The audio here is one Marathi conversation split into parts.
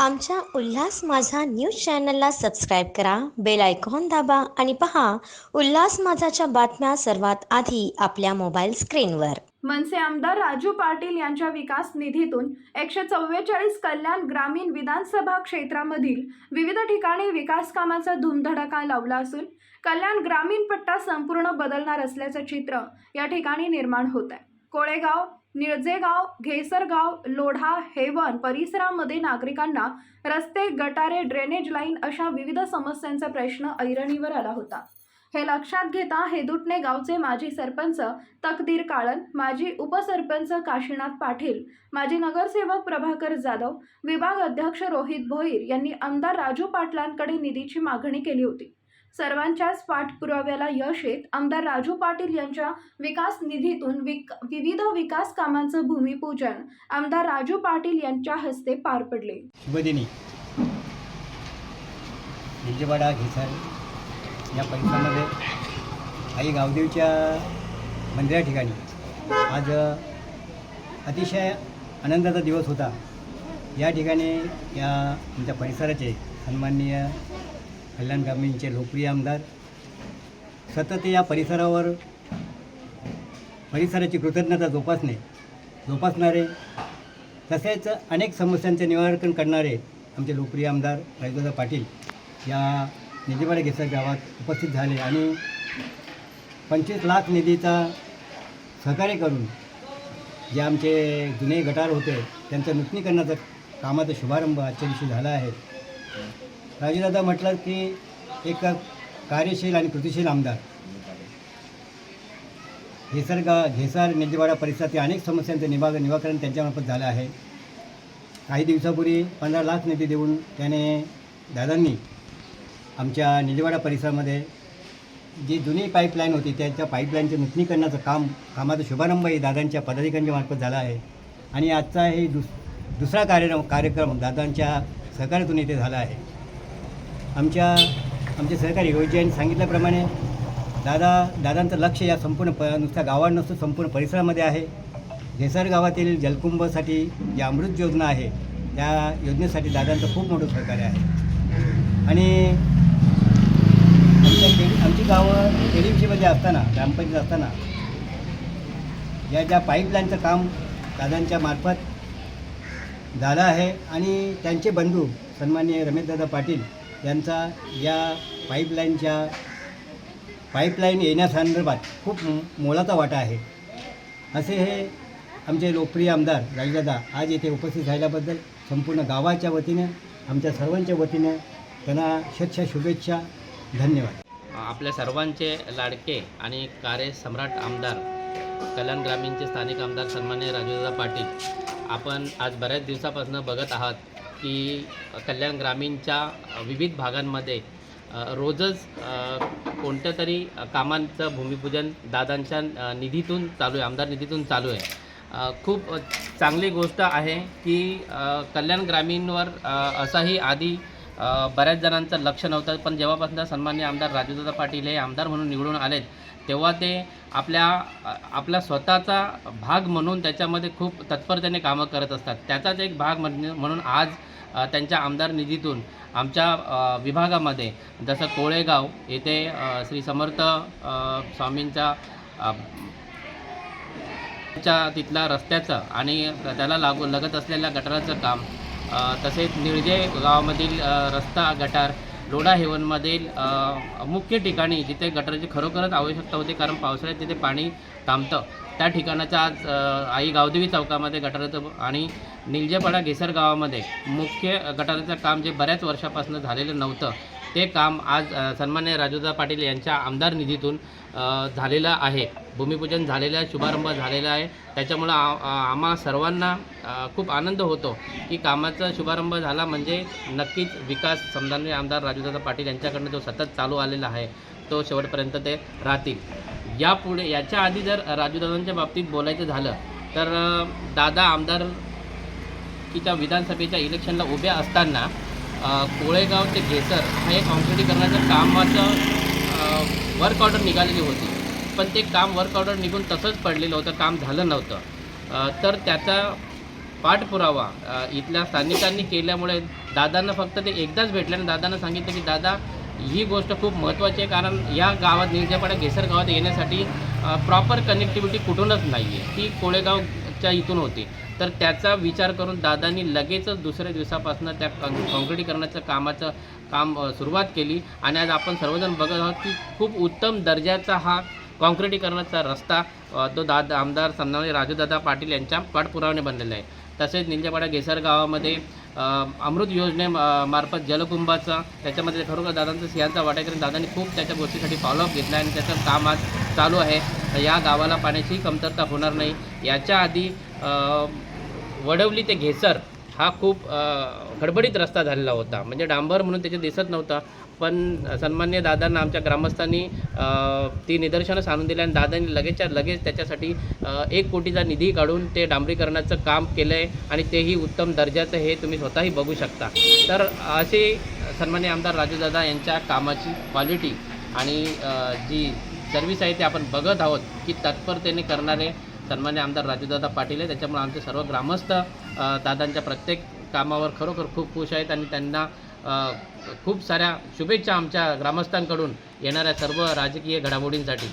आमच्या उल्हास माझा न्यूज चॅनलला सबस्क्राईब करा, बेल आयकॉन दाबा आणि पहा उल्हास माझाच्या बातम्या सर्वात आधी आपल्या मोबाईल स्क्रीनवर. मनसे आमदार राजू पाटील यांच्या विकास निधीतून 144 कल्याण ग्रामीण विधानसभा क्षेत्रामधील विविध ठिकाणी विकास कामाचा धूमधडाका लावला असून कल्याण ग्रामीण पट्टा संपूर्ण बदलणार असल्याचं चित्र या ठिकाणी निर्माण होत आहे. कोळेगाव, निळजेगाव, घेसरगाव, लोढा, हेवन परिसरामध्ये नागरिकांना रस्ते, गटारे, ड्रेनेज लाईन अशा विविध समस्यांचा प्रश्न ऐरणीवर आला होता. हे लक्षात घेता हेदुटणे गावचे माजी सरपंच तकदीर काळन, माजी उपसरपंच काशीनाथ पाटील, माजी नगरसेवक प्रभाकर जाधव, विभाग अध्यक्ष रोहित भोईर यांनी आमदार राजू पाटलांकडे निधीची मागणी केली होती. सर्वांच्याच पाठपुराव्याला यश येत आमदार राजू पाटील यांच्या विकास निधीतून विविध विकास कामांचं भूमिपूजन आमदार राजू पाटील यांच्या हस्ते पार पडले. शुभदिनी निलजेवाडा घेसार या परिसरामध्ये आई गावदेवीच्या मंदिरा ठिकाणी आज अतिशय आनंदाचा दिवस होता. या ठिकाणी या आमच्या परिसराचे सन्माननीय कल्याण ग्रामीणचे लोकप्रिय आमदार सतत या परिसराची कृतज्ञता जोपासणारे तसेच अनेक समस्यांचे निवारण करणारे आमचे लोकप्रिय आमदार राजूदादा पाटील या निलजेवाडा घेसर गावात उपस्थित झाले आणि 25 लाख निधीचा सहकार्य करून जे आमचे जुने गटार होते त्यांचं नूतनीकरणाचा कामाचा शुभारंभ आजच्या दिवशी झाला आहे. राजूदादा म्हटलं की एक कार्यशील आणि कृतिशील आमदार. घेसार निलजेवाडा परिसरातील अनेक समस्यांचं निराकरण त्यांच्यामार्फत झालं आहे. काही दिवसापूर्वी 15 लाख निधी देऊन दादांनी आमच्या निलजेवाडा परिसरामध्ये जी जुनी पाईपलाईन होती त्याच्या पाईपलाईनचं नूतनीकरणाचं कामाचा शुभारंभ हे दादांच्या पदाधिकाऱ्यांच्या मार्फत झाला आहे. आणि आजचा हे दुसरा कार्यक्रम दादांच्या सहकार्यातून इथे झाला आहे. आमचे सहकारी रोहित यांनी सांगितल्याप्रमाणे दादांचं लक्ष या संपूर्ण नुसत्या गावात नसतं संपूर्ण परिसरामध्ये आहे. घेसर गावातील जलकुंभसाठी जी अमृत योजना आहे त्या योजनेसाठी दादांचं खूप मोठं सहकार्य आहे. आणि आमची गावं KDMCमध्ये असताना ग्रामपंचायत असताना या ज्या पाईपलाईनचं काम दादांच्या मार्फत झालं आहे. आणि त्यांचे बंधू सन्माननीय रमेशदादा पाटील यांचा या पाईपलाईन येण्यासंदर्भात खूप मोलाचा वाटा आहे. असे हे आमचे लोकप्रिय आमदार राजूदादा आज येथे उपस्थित राहिल्याबद्दल संपूर्ण गावाच्या वतीने आमच्या सर्वांच्या वतीने त्यांना शुभेच्छा. धन्यवाद. आपल्या सर्वांचे लाडके आणि कार्यसम्राट आमदार कल्याण ग्रामीणचे स्थानिक आमदार सन्माननीय राजूदादा पाटील, आपण आज बऱ्याच दिवसापासून बघत आहात की कल्याण ग्रामीणच्या विविध भागांमध्ये रोजच कोणत्या तरी कामांचं भूमिपूजन दादांच्या निधीतून चालू आहे, आमदार निधीतून चालू आहे. खूप चांगली गोष्ट आहे की कल्याण ग्रामीणवर असाही आधी बऱ्याच जणांचं लक्ष नव्हतं, पण जेव्हापासून सन्माननीय आमदार राजूदादा पाटील हे आमदार म्हणून निवडून आलेत तेव्हा ते आपला स्वतःचा भाग म्हणून त्याच्यामध्ये खूप तत्परतेने कामं करत असतात. त्याचाच एक भाग म्हणून आज त्यांच्या आमदार निधीतून आमच्या विभागामध्ये जसं कोळेगाव येथे श्री समर्थ स्वामींच्या तिथला रस्त्याचं आणि त्याला लगत असलेल्या गटाराचं काम, तसेच निळजे गावामधील रस्ता गटार, लोढा हेवनमधील मुख्य ठिकाणी जिथे गटाराची खरोखरच आवश्यकता होती कारण पावसाळ्यात तिथे पाणी थांबतं त्या ठिकाणाच्या आज आई गावदेवी चौकामध्ये गटाराचं आणि निलजेवाडा घेसर गावामध्ये मुख्य गटाराचं काम जे बऱ्याच वर्षापासून झालेलं नव्हतं ते काम आज सन्माननीय राजूदादा पाटील यांच्या आमदार निधीतून झालेलं आहे. भूमिपूजन झालेलं आहे, शुभारंभ झालेला आहे. त्याच्यामुळं आम्हा सर्वांना खूप आनंद होतो की कामाचा शुभारंभ झाला म्हणजे नक्कीच विकास सन्माननीय आमदार राजूदादा पाटील यांच्याकडनं जो सतत चालू आलेला आहे तो शेवटपर्यंत ते राहतील. यापुढे याच्या आधी जर राजूदादांच्या बाबतीत बोलायचं झालं तर दादा आमदारकीच्या विधानसभेच्या इलेक्शनला उभ्या असताना कोळेगाव ते घेसर हे काँक्रिटीकरणाचं कामाचं वर्क ऑर्डर निघालेली होती, पण ते काम वर्क ऑर्डर निघून तसंच पडलेलं होतं, काम झालं नव्हतं. तर त्याचा पाठपुरावा इथल्या स्थानिकांनी केल्यामुळे दादांना फक्त ते एकदाच भेटले आणि दादांना सांगितलं की दादा ही गोष्ट खूप महत्त्वाची आहे, कारण या गावात निर्जेपाडा घेसर गावात येण्यासाठी प्रॉपर कनेक्टिव्हिटी कुठूनच नाही आहे, ती कोळेगावच्या इथून होती. तर त्याचा विचार करून दादांनी लगेचच दुसऱ्या दिवसापासून त्या काँक्रिटीकरणाचं काम सुरुवात केली आणि आज आपण सर्वजण बघत आहोत की खूप उत्तम दर्जाचा हा काँक्रिटीकरणाचा रस्ता तो आमदार सन्माननीय राजूदादा पाटील यांच्या पाठपुरावाने बनलेला आहे. तसेच निंजेपाडा घेसर गावामध्ये अमृत मार्फत जलकुंभाचा त्याच्यामध्ये खरोखर दादांचा सिंहाचा वाटा करून दादांनी खूप त्याच्या गोष्टीसाठी फॉलोअप घेतला आणि त्याचं काम आज चालू आहे. या गावाला पाण्याची कमतरता होणार नाही. याच्या आधी वडवली ते घेसर हा खूप खडबडीत रस्ता झालेला होता, म्हणजे डांबर म्हणून त्याचे दिसत नव्हता. पण सन्माननीय दादांना आमच्या ग्रामस्थांनी ती निदर्शनं आणून दिली आणि दादांनी लगेचच्या लगेच त्याच्यासाठी 1 कोटीचा निधी काढून ते डांबरीकरणाचं काम केलं आहे आणि तेही उत्तम दर्जाचं हे तुम्ही स्वतःही बघू शकता. तर असे सन्माननीय आमदार राजूदादा यांच्या कामाची क्वालिटी आणि जी सर्व्हिस आहे ते आपण बघत आहोत की तत्परतेने करणारे सन्माननीय आमदार राजूदादा पाटील आहे. त्याच्यामुळे आमचे सर्व ग्रामस्थ दादांच्या प्रत्येक कामावर खरोखर खूप खुश आहेत आणि त्यांना खूप साऱ्या शुभेच्छा आमच्या ग्रामस्थांकडून येणाऱ्या सर्व राजकीय घडामोडींसाठी.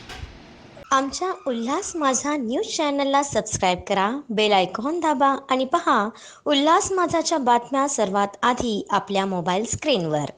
आमच्या उल्हास माझा न्यूज चॅनलला सबस्क्राईब करा, बेल आयकॉन दाबा आणि पहा उल्हास माझाच्या बातम्या सर्वात आधी आपल्या मोबाईल स्क्रीनवर.